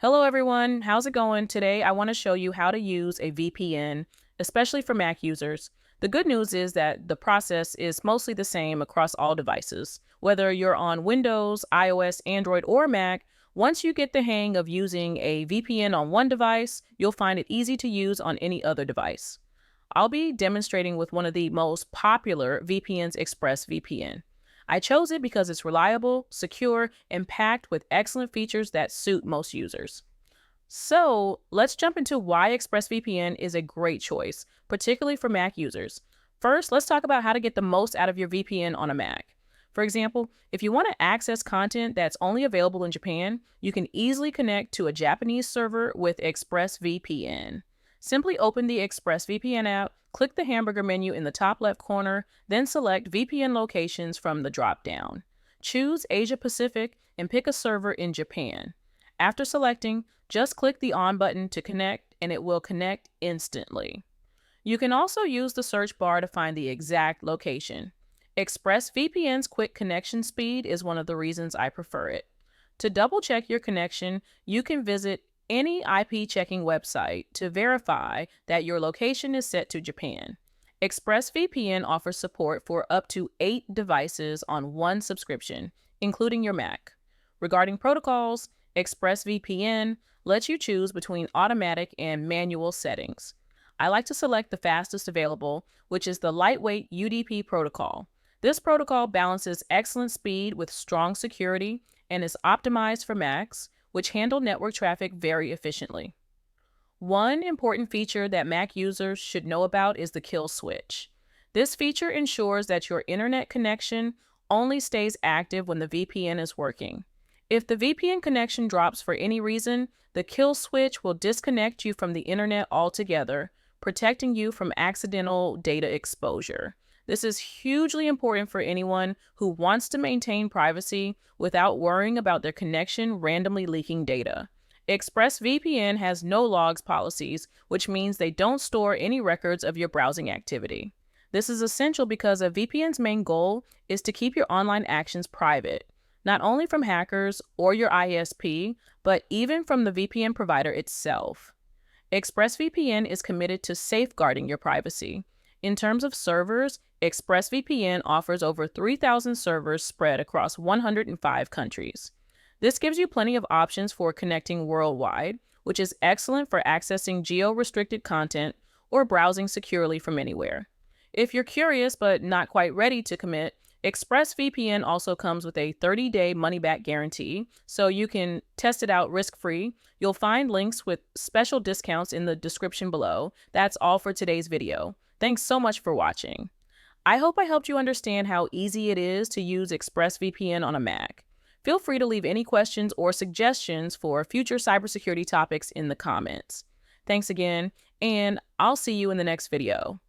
Hello everyone, how's it going? Today I want to show you how to use a VPN, especially for Mac users. The good news is that the process is mostly the same across all devices. Whether you're on Windows, iOS, Android, or Mac, once you get the hang of using a VPN on one device, you'll find it easy to use on any other device. I'll be demonstrating with one of the most popular VPNs, ExpressVPN. I chose it because it's reliable, secure, and packed with excellent features that suit most users. So let's jump into why ExpressVPN is a great choice, particularly for Mac users. First, let's talk about how to get the most out of your VPN on a Mac. For example, if you want to access content that's only available in Japan, you can easily connect to a Japanese server with ExpressVPN. Simply open the ExpressVPN app, click the hamburger menu in the top left corner, then select VPN locations from the drop-down. Choose Asia Pacific and pick a server in Japan. After selecting, just click the On button to connect and it will connect instantly. You can also use the search bar to find the exact location. ExpressVPN's quick connection speed is one of the reasons I prefer it. To double check your connection, you can visit any IP checking website to verify that your location is set to Japan. ExpressVPN offers support for up to 8 devices on one subscription, including your Mac. Regarding protocols, ExpressVPN lets you choose between automatic and manual settings. I like to select the fastest available, which is the Lightway UDP protocol. This protocol balances excellent speed with strong security and is optimized for Macs, which handle network traffic very efficiently. One important feature that Mac users should know about is the kill switch. This feature ensures that your internet connection only stays active when the VPN is working. If the VPN connection drops for any reason, the kill switch will disconnect you from the internet altogether, protecting you from accidental data exposure. This is hugely important for anyone who wants to maintain privacy without worrying about their connection randomly leaking data. ExpressVPN has no logs policies, which means they don't store any records of your browsing activity. This is essential because a VPN's main goal is to keep your online actions private, not only from hackers or your ISP, but even from the VPN provider itself. ExpressVPN is committed to safeguarding your privacy. In terms of servers, ExpressVPN offers over 3,000 servers spread across 105 countries. This gives you plenty of options for connecting worldwide, which is excellent for accessing geo-restricted content or browsing securely from anywhere. If you're curious but not quite ready to commit, ExpressVPN also comes with a 30-day money-back guarantee, so you can test it out risk-free. You'll find links with special discounts in the description below. That's all for today's video. Thanks so much for watching. I hope I helped you understand how easy it is to use ExpressVPN on a Mac. Feel free to leave any questions or suggestions for future cybersecurity topics in the comments. Thanks again, and I'll see you in the next video.